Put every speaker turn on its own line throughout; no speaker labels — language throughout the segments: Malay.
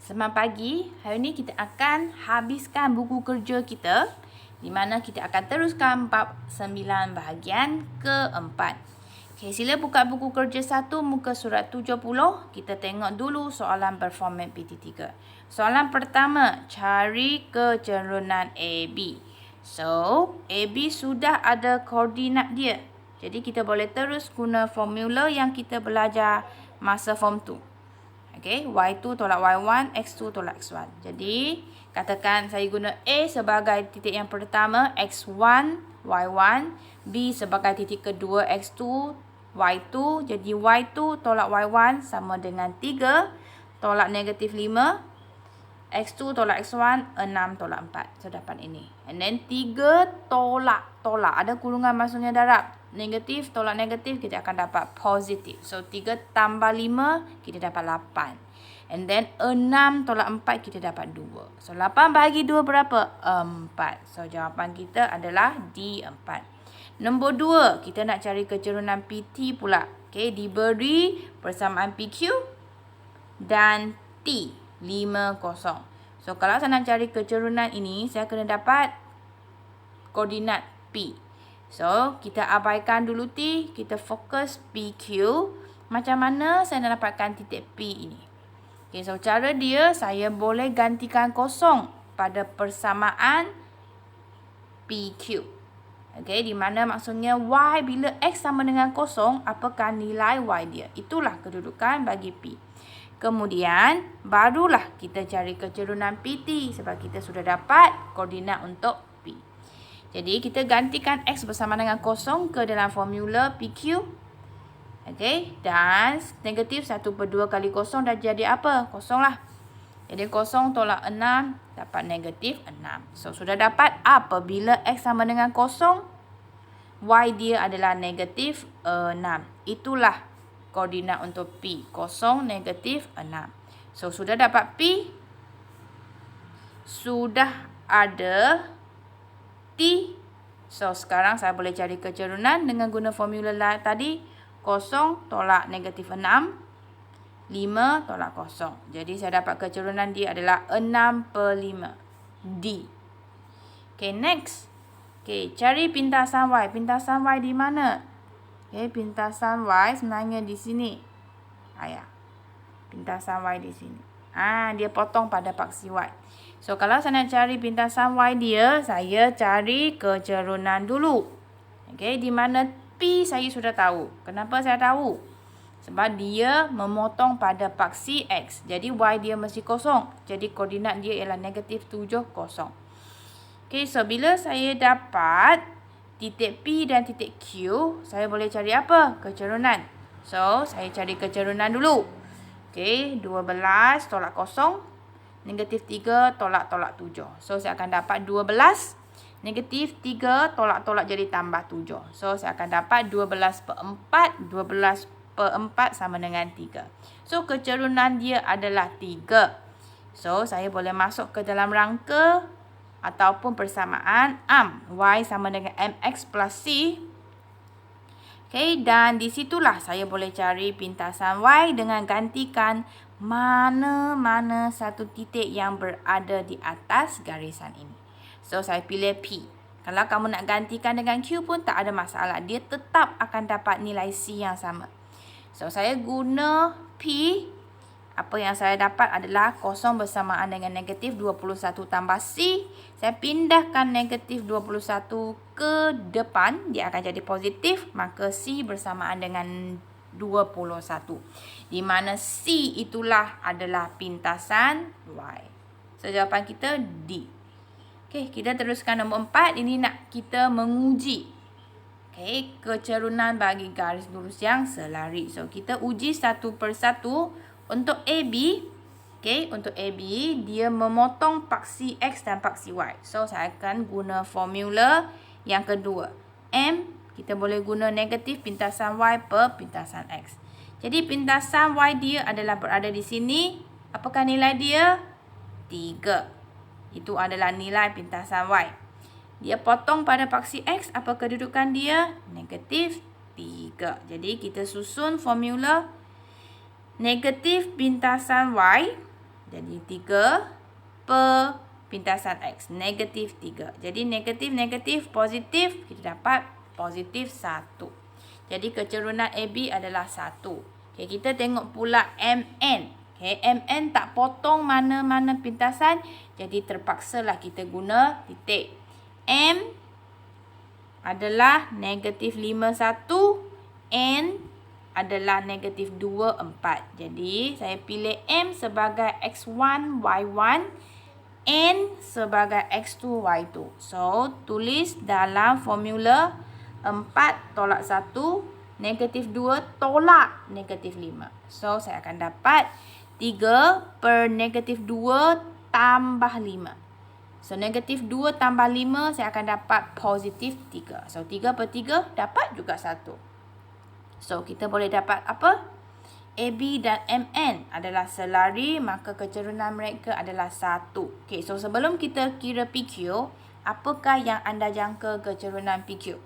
Selamat pagi. Hari ini kita akan habiskan buku kerja kita, di mana kita akan teruskan bab 9 bahagian keempat. Okay, sila buka buku kerja 1 muka surat 70. Kita tengok dulu soalan performan PT3. Soalan pertama, cari kecerunan AB. So, AB sudah ada koordinat dia. Jadi kita boleh terus guna formula yang kita belajar masa form 2. Okay, Y2 tolak Y1, X2 tolak X1. Jadi, katakan saya guna A sebagai titik yang pertama, X1, Y1. B sebagai titik kedua, X2, Y2. Jadi, Y2 tolak Y1 sama dengan 3 tolak negatif 5. X2 tolak X1, 6 tolak 4. So, dapat ini. And then, 3 tolak. Ada kurungan masuknya darab. Negatif tolak negatif, kita akan dapat positif. So, 3 tambah 5, kita dapat 8. And then, 6 tolak 4, kita dapat 2. So, 8 bahagi 2 berapa? 4. So, jawapan kita adalah D4. Nombor 2, kita nak cari kecerunan PT pula. Okay, diberi persamaan PQ dan T. 50. So, kalau saya nak cari kecerunan ini, saya kena dapat koordinat P. So, kita abaikan dulu T. Kita fokus PQ. Macam mana saya nak dapatkan titik P ini? Okay, so cara dia, saya boleh gantikan kosong pada persamaan PQ. Okay, di mana maksudnya Y bila X sama dengan kosong, apakah nilai Y dia? Itulah kedudukan bagi P. Kemudian, barulah kita cari kecerunan PT sebab kita sudah dapat koordinat untuk P. Jadi, kita gantikan X bersama dengan kosong ke dalam formula PQ. Okey, dan negatif 1/2 kali kosong dah jadi apa? Kosong lah. Jadi, kosong tolak 6 dapat negatif 6. So, sudah dapat apabila X sama dengan kosong, Y dia adalah negatif 6. Itulah koordinat untuk P. Kosong, negatif 6. So, sudah dapat P. Sudah ada T. So, sekarang saya boleh cari kecerunan dengan guna formula tadi. 0 tolak negatif 6. 5 tolak 0. Jadi, saya dapat kecerunan dia adalah 6/5. D. Okay, next. Okay, cari pintasan Y. Pintasan Y di mana? Okay, pintasan Y sebenarnya di sini. Ayah. Pintasan Y di sini. Dia potong pada paksi Y. So, kalau saya nak cari pintasan Y dia, saya cari kecerunan dulu. Okay, di mana P saya sudah tahu. Kenapa saya tahu? Sebab dia memotong pada paksi X. Jadi, Y dia mesti kosong. Jadi, koordinat dia ialah negatif 7, 0. Okay, so bila saya dapat titik P dan titik Q, saya boleh cari apa? Kecerunan. So, saya cari kecerunan dulu. Okay, 12 tolak 0. Negatif 3 tolak 7. So, saya akan dapat 12. Negatif 3 tolak jadi tambah 7. So, saya akan dapat 12/4. 12/4 sama dengan 3. So, kecerunan dia adalah 3. So, saya boleh masuk ke dalam rangka ataupun persamaan Y sama dengan MX plus C. Okay, dan di situlah saya boleh cari pintasan Y dengan gantikan mana-mana satu titik yang berada di atas garisan ini. So, saya pilih P. Kalau kamu nak gantikan dengan Q pun tak ada masalah. Dia tetap akan dapat nilai C yang sama. So, saya guna P. Apa yang saya dapat adalah 0 bersamaan dengan negatif 21 tambah C. Saya pindahkan negatif 21 ke depan. Dia akan jadi positif. Maka C bersamaan dengan 21. Di mana C itulah adalah pintasan Y. So, jawapan kita D. Okey, kita teruskan nombor 4. Ini nak kita menguji. Okey, kecerunan bagi garis lurus yang selari. So, kita uji satu persatu. Untuk AB, okay, untuk AB, dia memotong paksi X dan paksi Y. So, saya akan guna formula yang kedua. M, kita boleh guna negatif pintasan Y per pintasan X. Jadi, pintasan Y dia adalah berada di sini. Apakah nilai dia? 3. Itu adalah nilai pintasan Y. Dia potong pada paksi X. Apa kedudukan dia? Negatif 3. Jadi, kita susun formula negatif pintasan Y Jadi 3 per pintasan X. Negatif 3. Jadi negatif, positif. Kita dapat positif 1. Jadi kecerunan AB adalah 1. Okay, kita tengok pula MN. Okay, MN tak potong mana-mana pintasan. Jadi terpaksalah kita guna titik. M adalah negatif 5, 1. N adalah negatif 2, 4. Jadi, saya pilih M sebagai X1, Y1. N sebagai X2, Y2. So, tulis dalam formula 4 tolak 1. Negatif 2 tolak negatif 5. So, saya akan dapat 3 per negatif 2 tambah 5. So, negatif 2 tambah 5, saya akan dapat positif 3. So, 3 per 3 dapat juga 1. So, kita boleh dapat apa? AB dan MN adalah selari, maka kecerunan mereka adalah 1. Okay, so sebelum kita kira PQ, apakah yang anda jangka kecerunan PQ?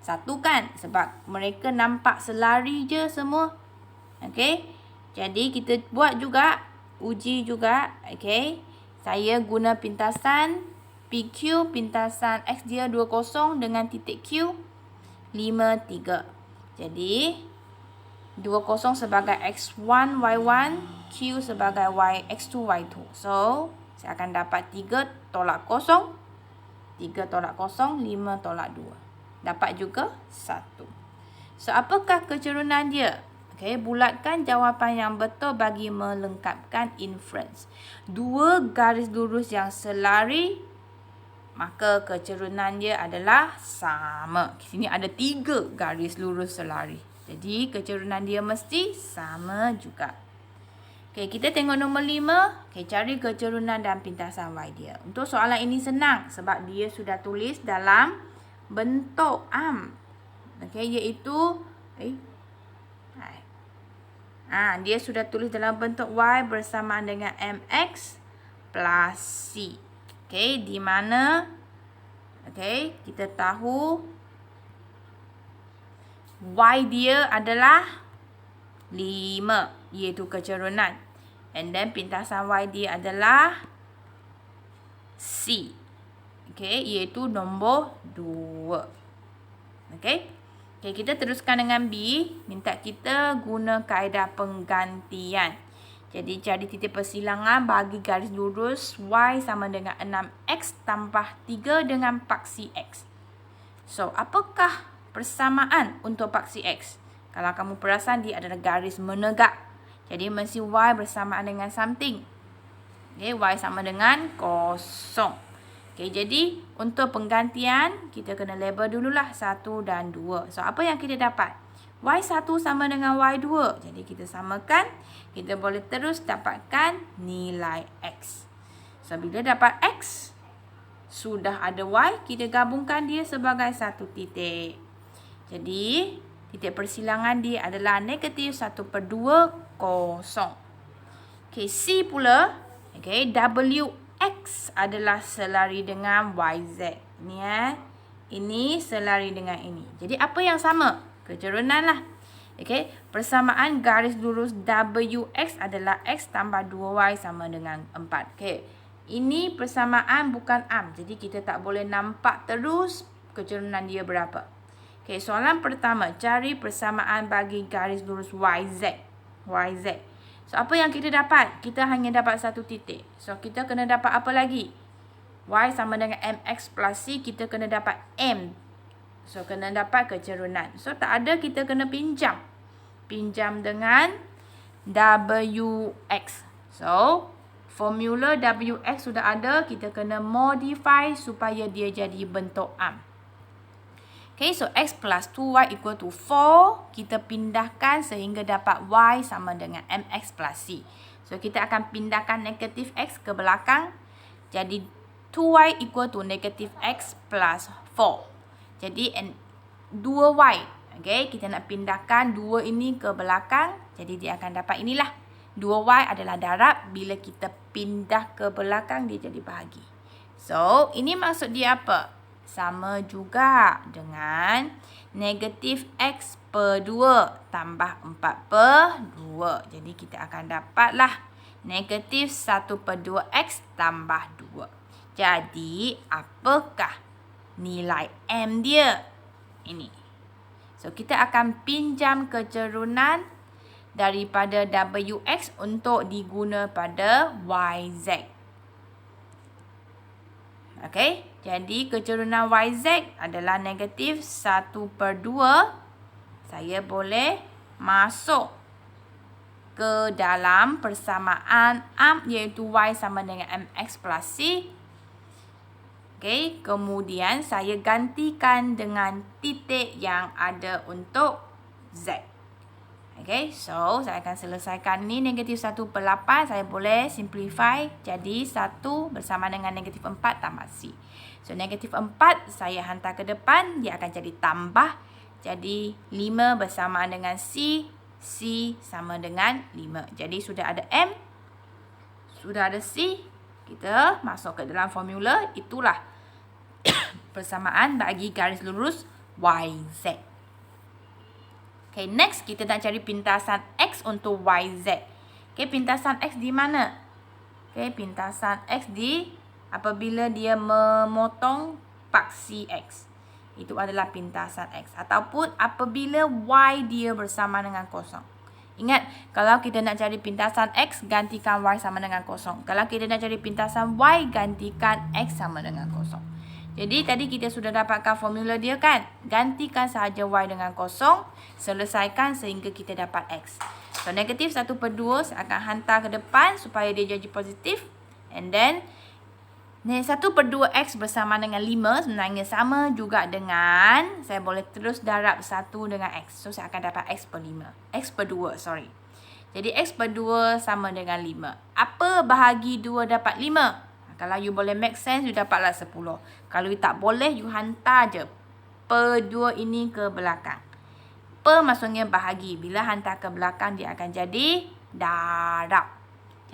1 kan? Sebab mereka nampak selari je semua. Okay, jadi kita buat juga, uji juga. Okay, saya guna pintasan PQ, pintasan X dia 20 dengan titik Q 5, 3. Jadi 20 sebagai X1, Y1, Q sebagai X2, Y2. So, saya akan dapat 3 tolak 0, 3 tolak 0, 5 tolak 2. Dapat juga 1. So, apakah kecerunan dia? Okay, bulatkan jawapan yang betul bagi melengkapkan inference. 2 garis lurus yang selari, maka kecerunan dia adalah sama. Di sini ada 3 garis lurus selari. Jadi, kecerunan dia mesti sama juga. Okay, kita tengok nombor 5. Okay, cari kecerunan dan pintasan Y dia. Untuk soalan ini senang sebab dia sudah tulis dalam bentuk am. Okay, iaitu dia sudah tulis dalam bentuk Y bersamaan dengan MX plus C. Okay, di mana kita tahu Y dia adalah 5, iaitu kecerunan. And then pintasan Y dia adalah C. Okay, iaitu nombor 2. Okay, kita teruskan dengan B. Minta kita guna kaedah penggantian. Jadi, cari titik persilangan bagi garis lurus Y sama dengan 6X tambah 3 dengan paksi X. So, apakah persamaan untuk paksi X? Kalau kamu perasan, dia adalah garis menegak. Jadi, mesti Y bersamaan dengan something. Okay, Y sama dengan 0. Okay, jadi, untuk penggantian, kita kena label dululah 1 dan 2. So, apa yang kita dapat? Y1 sama dengan Y2. Jadi, kita samakan. Kita boleh terus dapatkan nilai X. So, bila dapat X, sudah ada Y, kita gabungkan dia sebagai satu titik. Jadi, titik persilangan dia adalah negatif 1/2, 0. Okay, C pula. Okay, WX adalah selari dengan YZ. Ini selari dengan ini. Jadi, apa yang sama? Kecerunan lah. Okay, persamaan garis lurus WX adalah X tambah 2Y sama dengan 4. Okay, ini persamaan bukan am. Jadi, kita tak boleh nampak terus kecerunan dia berapa. Okay, soalan pertama. Cari persamaan bagi garis lurus YZ. So, apa yang kita dapat? Kita hanya dapat satu titik. So, kita kena dapat apa lagi? Y sama dengan MX plus C. Kita kena dapat M. So, kena dapat kecerunan. So, tak ada, kita kena pinjam. Pinjam dengan WX. So, formula WX sudah ada. Kita kena modify supaya dia jadi bentuk am. Okay, so X plus 2Y equal to 4. Kita pindahkan sehingga dapat Y sama dengan MX plus C. So, kita akan pindahkan negatif X ke belakang. Jadi, 2Y equal to negatif X plus 4. Jadi, 2Y. Okay, kita nak pindahkan 2 ini ke belakang. Jadi, dia akan dapat inilah. 2Y adalah darab. Bila kita pindah ke belakang, dia jadi bahagi. So, ini maksud dia apa? Sama juga dengan negatif X per 2 tambah 4 per 2. Jadi, kita akan dapatlah negatif 1/2x tambah 2. Jadi, apakah nilai M dia? Ini. So, kita akan pinjam kecerunan daripada WX untuk diguna pada YZ. Okey, jadi kecerunan YZ adalah negatif 1/2. Saya boleh masuk ke dalam persamaan AM iaitu Y sama dengan MX plus C. Okey, kemudian saya gantikan dengan titik yang ada untuk Z. Okey, so saya akan selesaikan ni negatif 1/8. Saya boleh simplify jadi 1 bersama dengan negatif 4 tambah C. So, negatif 4 saya hantar ke depan, dia akan jadi tambah. Jadi, 5 bersamaan dengan C. C sama dengan 5. Jadi, sudah ada M. Sudah ada C. Kita masuk ke dalam formula. Itulah persamaan bagi garis lurus YZ. Okay, next kita nak cari pintasan X untuk YZ. Okay, pintasan X di mana? Okay, pintasan X di apabila dia memotong paksi X. Itu adalah pintasan X. Ataupun apabila Y dia bersama dengan kosong. Ingat, kalau kita nak cari pintasan X, gantikan Y sama dengan kosong. Kalau kita nak cari pintasan Y, gantikan X sama dengan kosong. Jadi, tadi kita sudah dapatkan formula dia kan? Gantikan sahaja Y dengan kosong. Selesaikan sehingga kita dapat X. So, negatif 1/2 saya akan hantar ke depan supaya dia jadi positif. And then, 1/2x bersama dengan 5 sebenarnya sama juga dengan, saya boleh terus darab 1 dengan X. So, saya akan dapat X/5. X/2, sorry. Jadi, X/2 sama dengan 5. Apa bahagi 2 dapat 5? Kalau you boleh make sense, you dapatlah 10. Kalau you tak boleh, you hantar je per 2 ini ke belakang. Per maksudnya bahagi. Bila hantar ke belakang, dia akan jadi darab.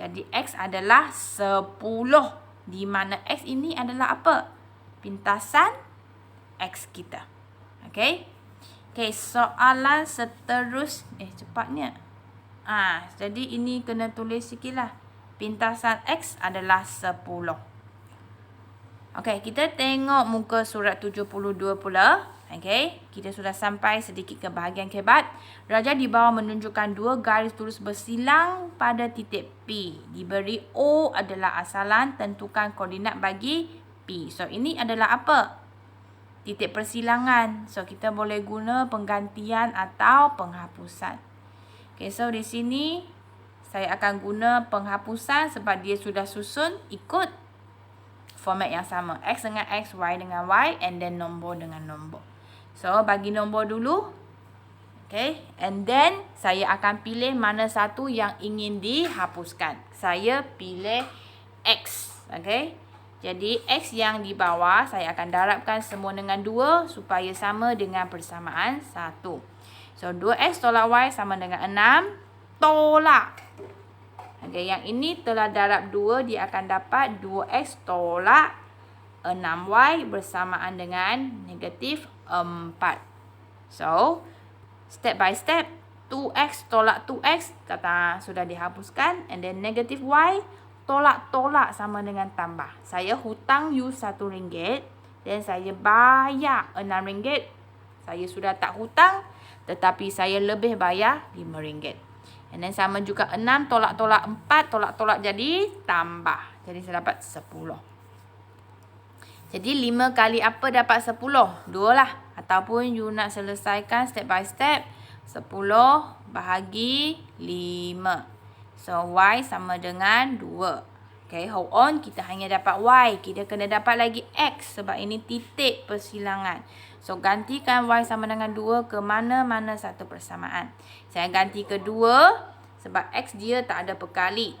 Jadi, X adalah 10. Di mana X ini adalah apa? Pintasan X kita. Okey? Okey, soalan seterusnya. Cepatnya. Jadi ini kena tulis sikit lah. Pintasan X adalah 10. Okey, kita tengok muka surat 72 pula. Okey, kita sudah sampai sedikit ke bahagian kebat. Raja di bawah menunjukkan 2 garis lurus bersilang pada titik P. Diberi O adalah asalan, tentukan koordinat bagi P. So, ini adalah apa? Titik persilangan. So, kita boleh guna penggantian atau penghapusan. Okey, so di sini saya akan guna penghapusan sebab dia sudah susun ikut format yang sama. X dengan X, Y dengan Y, and then nombor dengan nombor. So, bagi nombor dulu. Okay. And then, saya akan pilih mana satu yang ingin dihapuskan. Saya pilih X. Okay. Jadi, X yang di bawah, saya akan darabkan semua dengan 2 supaya sama dengan persamaan 1. So, 2X tolak Y sama dengan 6. Tolak. Okay, yang ini telah darab 2, dia akan dapat 2X tolak 6Y bersamaan dengan negatif 4. So, step by step, 2X tolak 2X, kata sudah dihapuskan. And then negatif Y, tolak-tolak sama dengan tambah. Saya hutang you RM1. Dan saya bayar RM6. Saya sudah tak hutang, tetapi saya lebih bayar RM5. And then sama juga 6 tolak-tolak 4, tolak-tolak jadi tambah. Jadi saya dapat 10. Jadi 5 kali apa dapat 10? 2 lah. Ataupun you nak selesaikan step by step. 10 bahagi 5. So Y sama dengan 2. Okay, hold on. Kita hanya dapat Y. Kita kena dapat lagi X sebab ini titik persilangan. So, gantikan Y sama dengan 2 ke mana-mana satu persamaan. Saya ganti ke 2 sebab X dia tak ada perkali.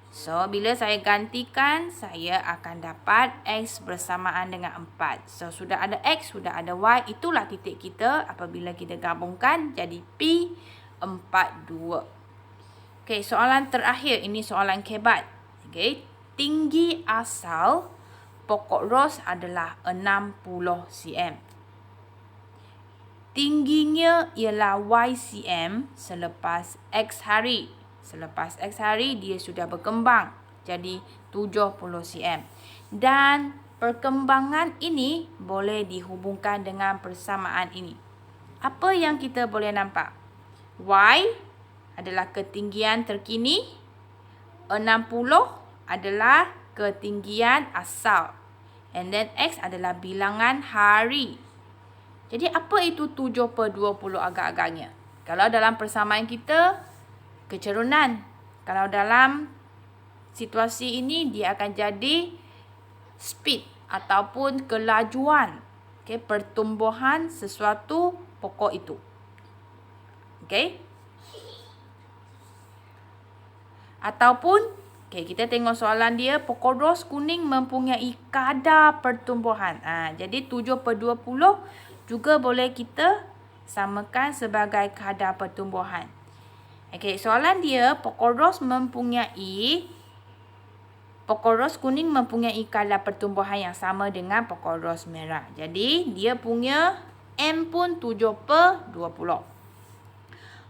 So, bila saya gantikan, saya akan dapat X bersamaan dengan 4. So, sudah ada X, sudah ada Y. Itulah titik kita apabila kita gabungkan jadi P42. Okay, soalan terakhir. Ini soalan kebat. Okay, tinggi asal pokok ros adalah 60 cm. Tingginya ialah Y cm selepas X hari. Selepas X hari, dia sudah berkembang jadi 70 cm. Dan perkembangan ini boleh dihubungkan dengan persamaan ini. Apa yang kita boleh nampak? Y adalah ketinggian terkini. 60 adalah ketinggian asal. And then X adalah bilangan hari. Jadi apa itu 7/20 agak-agaknya? Kalau dalam persamaan kita, kecerunan. Kalau dalam situasi ini, dia akan jadi speed ataupun kelajuan pertumbuhan sesuatu pokok itu. Ataupun kita tengok soalan dia, pokok ros kuning mempunyai kadar pertumbuhan. Jadi 7/20 juga boleh kita samakan sebagai kadar pertumbuhan. Soalan dia, pokok ros kuning mempunyai kadar pertumbuhan yang sama dengan pokok ros merah. Jadi dia punya M pun 7/20.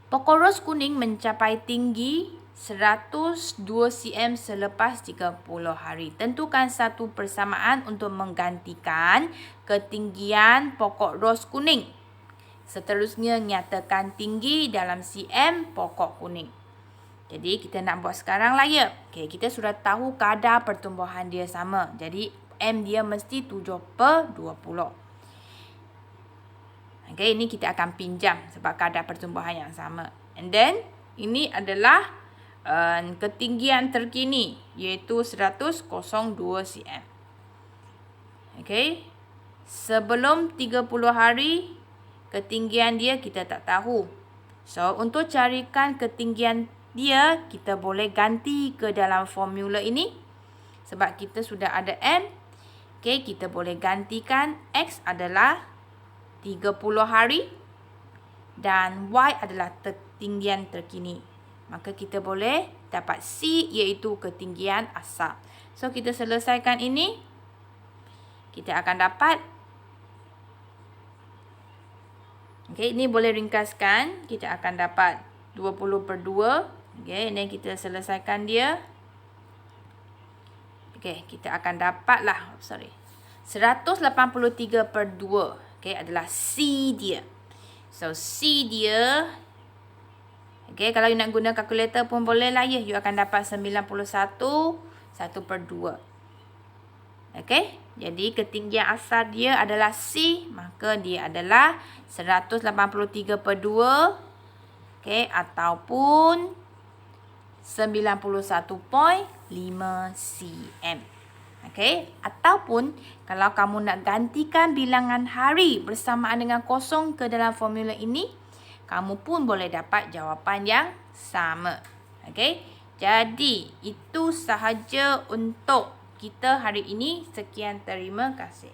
Pokok ros kuning mencapai tinggi 102 cm selepas 30 hari. Tentukan satu persamaan untuk menggantikan ketinggian pokok ros kuning. Seterusnya, nyatakan tinggi dalam cm pokok kuning. Jadi kita nak buat sekarang lah ya. Kita sudah tahu kadar pertumbuhan dia sama. Jadi M dia mesti 7/20. Ini kita akan pinjam sebab kadar pertumbuhan yang sama. And then ini adalah ketinggian terkini, iaitu 102 cm. Sebelum 30 hari, ketinggian dia kita tak tahu. So, untuk carikan ketinggian dia, kita boleh ganti ke dalam formula ini. Sebab kita sudah ada M. Kita boleh gantikan X adalah 30 hari dan Y adalah ketinggian terkini. Maka kita boleh dapat C, iaitu ketinggian asal. So, kita selesaikan ini. Kita akan dapat. Ini boleh ringkaskan. Kita akan dapat 20/2. Ini kita selesaikan dia. Kita akan dapatlah. 183/2. Adalah C dia. So, C dia. Kalau you nak guna kalkulator pun boleh lah ya. You akan dapat 91 1/2. Jadi ketinggian asal dia adalah C. Maka dia adalah 183/2. Ataupun 91.5 cm. Ataupun kalau kamu nak gantikan bilangan hari bersamaan dengan kosong ke dalam formula ini, kamu pun boleh dapat jawapan yang sama. Jadi itu sahaja untuk kita hari ini. Sekian, terima kasih.